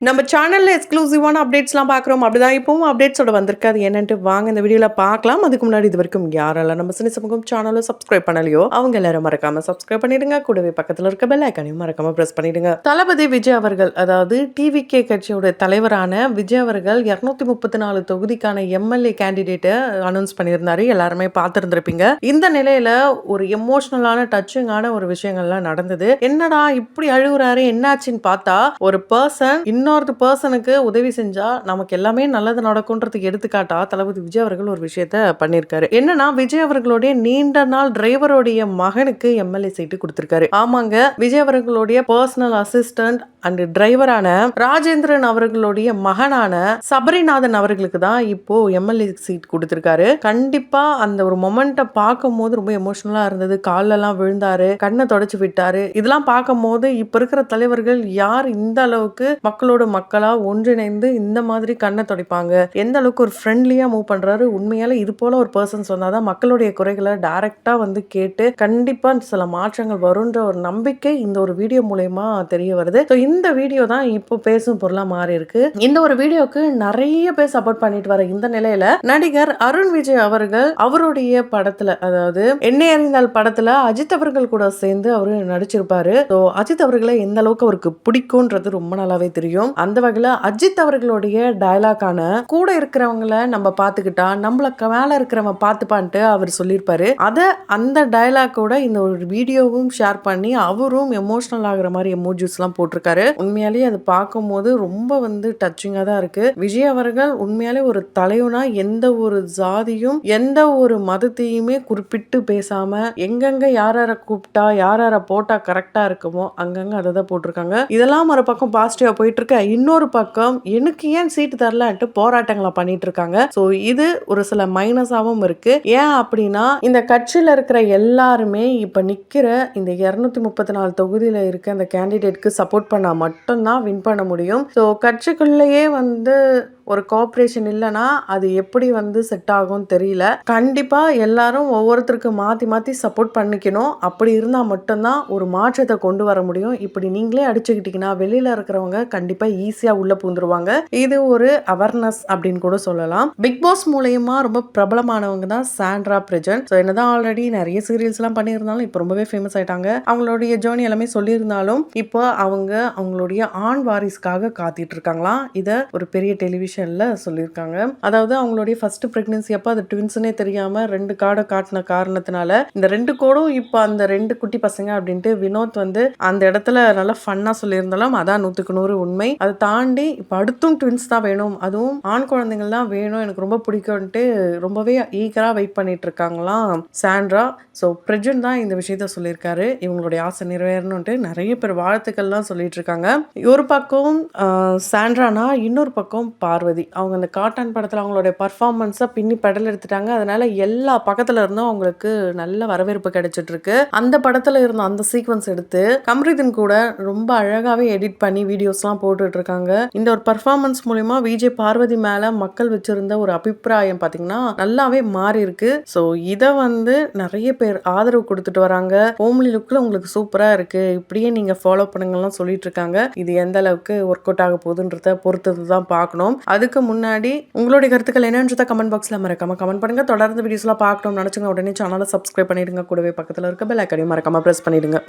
நம்ம சேனல்ல எக்ஸ்க்ளூசிவான அப்டேட்ஸ்லாம் பார்க்குறோம். அப்படிதான் இப்பவும் அப்டேட்ஸோட வந்திருக்கு. அது என்னன்ட்டு வாங்க இந்த வீடியோல பார்க்கலாம். அதுக்கு முன்னாடி இதுவரைக்கும் யாரெல்லாம் நம்ம சினி சமூகம் சேனலை சப்ஸ்கிரைப் பண்ணலையோ, அவங்க எல்லாரும் மறக்காம சப்ஸ்கிரைப் பண்ணிடுங்க. கூடவே பக்கத்துல இருக்க பெல் ஐகானையும் மறக்காம பிரஸ் பண்ணிடுங்க. தளபதி விஜய் அவர்கள், அதாவது டிவிகே கட்சியோட தலைவரான விஜய் அவர்கள் 234 தொகுதிக்கான எம்எல்ஏ கேண்டிடேட்டை அனௌன்ஸ் பண்ணியிருந்தாரு. எல்லாருமே பார்த்துருந்துருப்பீங்க. இந்த நிலையில ஒரு எமோஷனலான டச்சிங்கான ஒரு விஷயங்கள்லாம் நடந்தது. என்னடா இப்படி அழுகுறாரு, என்னாச்சுன்னு பார்த்தா ஒரு பர்சன் இன்னொரு பர்சனுக்கு உதவி செஞ்சா நமக்கு எல்லாமே நல்லது நடக்கும்ன்றதுக்கு எடுத்துக்காட்டா தளபதி விஜய் அவர்கள் ஒரு விஷயத்த பண்ணிருக்காரு. என்னன்னா, விஜய் அவர்களுடைய நீண்ட நாள் டிரைவருடைய மகனுக்கு எம்எல்ஏ சீட்டு கொடுத்திருக்காரு. ஆமாங்க, விஜய் அவர்களுடைய பர்சனல் அசிஸ்டன்ட் அண்ட் டிரைவரான ராஜேந்திரன் அவர்களுடைய மகனான சபரிநாதன் அவர்களுக்கு தான் இப்போ எம்எல்ஏ சீட் கொடுத்திருக்காரு. கண்டிப்பா அந்த ஒரு மொமெண்ட்டை பார்க்கும் போது ரொம்ப எமோஷனலா இருந்தது. காலெல்லாம் விழுந்தாரு, கண்ணை தொடச்சு விட்டாரு. இதெல்லாம் பார்க்கும் போது இப்ப இருக்கிற தலைவர்கள் யார் இந்த அளவுக்கு மக்களோட மக்களா ஒன்றிணைந்து இந்த மாதிரி கண்ணை துடைப்பாங்க, எந்த அளவுக்கு ஒரு ஃப்ரெண்ட்லியா மூவ் பண்றாரு. உண்மையால இது போல ஒரு பர்சன் சொன்னாதான் மக்களுடைய குறைகளை டைரக்டா வந்து கேட்டு கண்டிப்பா சில மாற்றங்கள் வரும்ன்ற ஒரு நம்பிக்கை இந்த ஒரு வீடியோ மூலமா தெரிய வருது. இந்த வீடியோ தான் இப்போ பேசும் பொருளா மாறி இருக்கு. இந்த ஒரு வீடியோக்கு நிறைய பேர் சப்போர்ட் பண்ணிட்டு வர இந்த நிலையில நடிகர் அருண் விஜய் அவர்கள் அவருடைய படத்துல, அதாவது என்னை அறிந்தால் படத்துல அஜித் அவர்கள் கூட சேர்ந்து அவரு நடிச்சிருப்பாரு. அஜித் அவர்களை எந்த அளவுக்கு அவருக்கு பிடிக்கும்ன்றது ரொம்ப நல்லாவே தெரியும். அந்த வகையில அஜித் அவர்களுடைய டயலாக்கான கூட இருக்கிறவங்கள நம்ம பார்த்துக்கிட்டா நம்மள மேல இருக்கிறவன் பார்த்துப்பான்ட்டு அவர் சொல்லியிருப்பாரு. அந்த டயலாக்கோட இந்த ஒரு வீடியோவும் ஷேர் பண்ணி அவரும் எமோஷனல் ஆகுற மாதிரி எமோஜிஸ் எல்லாம் போட்டிருக்காரு. உண்மையாலேயே அது பார்க்கும் போது ரொம்ப வந்து டச்சிங்கா தான் இருக்கு. விஜய் அவர்கள் உண்மையாலே ஒரு தலைவனா எந்த ஒரு ஜாதியும் எந்த ஒரு மதத்தையுமே குறிப்பிட்டு பேசாம எங்கெங்க யார கூப்பிட்டா யார போட்டா கரெக்டா இருக்குமோ அங்கங்க அதை தான் போட்டிருக்காங்க. இதெல்லாம் ஒரு பக்கம் பாசிட்டிவா போயிட்டு இருக்க, இன்னொரு பக்கம் எனக்கு ஏன் சீட்டு தரலன்ட்டு போராட்டங்களை பண்ணிட்டு இருக்காங்க. சோ இது ஒரு சில மைனஸாவும் இருக்கு. ஏன் அப்படின்னா, இந்த கட்சியில இருக்கிற எல்லாருமே இப்ப நிக்கிற இந்த 234 தொகுதியில இருக்க அந்த கேண்டிடேட்க்கு சப்போர்ட் பண்ணா மட்டும்தான் வின் பண்ண முடியும். சோ கட்சிக்குள்ளேயே வந்து ஒரு கோஆப்ரேஷன் இல்லைன்னா அது எப்படி வந்து செட் ஆகும் தெரியல. கண்டிப்பா எல்லாரும் ஒவ்வொருத்தருக்கு மாத்தி மாத்தி சப்போர்ட் பண்ணிக்கணும். அப்படி இருந்தா மட்டும்தான் ஒரு மாற்றத்தை கொண்டு வர முடியும். இப்படி நீங்களே அடிச்சுக்கிட்டீங்கன்னா வெளியில இருக்கிறவங்க கண்டிப்பா ஈஸியா உள்ள பூந்துருவாங்க. இது ஒரு அவேர்னஸ் அப்படின்னு கூட சொல்லலாம். பிக் பாஸ் மூலமா ரொம்ப பிரபலமானவங்க தான் சாண்ட்ரா பிரஜன். என்னதான் ஆல்ரெடி நிறைய சீரியல்ஸ் எல்லாம் பண்ணியிருந்தாலும் இப்போ ரொம்பவே ஃபேமஸ் ஆயிட்டாங்க. அவங்களுடைய ஜேர்னி எல்லாமே சொல்லியிருந்தாலும் இப்போ அவங்க அவங்களுடைய ஆண் வாரிசுக்காக காத்திட்டு இருக்காங்களாம். இதை ஒரு பெரிய டெலிவிஷன்ல சொல்லியிருக்காங்க. அதாவது அவங்களுடைய ஃபர்ஸ்ட் பிரெக்னன்சி அப்ப அது ட்வின்ஸ்னே தெரியாம 2 கார்டை காட்டின காரணத்தினால இந்த 2 கோடும் இப்போ அந்த 2 குட்டி பசங்க அப்படின்ட்டு வினோத் வந்து அந்த இடத்துல நல்லா ஃபன்னா சொல்லியிருந்தாலும் அதான் 100க்கு 100 உண்மை. அதை தாண்டி இப்போ அடுத்தும் ட்வின்ஸ் தான் வேணும், அதுவும் ஆண் குழந்தைகள் தான் வேணும், எனக்கு ரொம்ப பிடிக்கும்ட்டு ரொம்பவே ஈகரா வெயிட் பண்ணிட்டு இருக்காங்களாம் சாண்ட்ரா. பிரஜன் தான் இந்த விஷயத்த சொல்லியிருக்காரு. இவங்களுடைய ஆசை நிறைவேறணும்ட்டு நிறைய பேர் வாழ்த்துக்கள்லாம் சொல்லிட்டு இருக்காங்க. ஒரு பக்கம் சாண்ட்ரானா, இன்னொரு பக்கம் பார்வதி. அவங்க அந்த காட்டன் படத்துல அவங்களுடைய பர்ஃபார்மன்ஸை பின்னி பெடல் எடுத்துட்டாங்க. அதனால எல்லா பக்கத்துல இருந்தும் அவங்களுக்கு நல்ல வரவேற்பு கிடைச்சிட்டு இருக்கு. அந்த படத்துல இருந்த அந்த சீக்வன்ஸ் எடுத்து கம்ரிதன் கூட ரொம்ப அழகாவே எடிட் பண்ணி வீடியோஸ்லாம் போட்டுட்டு இருக்காங்க. இந்த ஒரு பர்ஃபார்மன்ஸ் மூலமா விஜய் பார்வதி மேல மக்கள் வச்சிருந்த ஒரு அபிப்பிராயம் பாத்தீங்கன்னா நல்லாவே மாறி இருக்கு. இதை வந்து நிறைய பேர் ஆதரவு கொடுத்துட்டு வராங்க. ஹோம்லி லுக்ல உங்களுக்கு சூப்பரா இருக்கு, இப்படியே நீங்க ஃபாலோ பண்ணுங்கலாம் சொல்லிட்டு இருக்காங்க. இது எந்த அளவுக்கு ஒர்க் அவுட் ஆக போகுதுன்றத பொறுத்தது தான் பார்க்கணும். அதுக்கு முன்னாடி உங்களுடைய கருத்துக்கள் என்னன்றத கமெண்ட் பாக்ஸ்ல மறக்காம கமெண்ட் பண்ணுங்க. தொடர்ந்து வீடியோஸ்லாம் பார்க்கணும்னு நினைச்சுங்க உடனே சேனலை சப்ஸ்கிரைப் பண்ணிடுங்க. கூடவே பக்கத்துல இருக்க பெல் ஐகானையும் மறக்காம பிரஸ் பண்ணிடுங்க.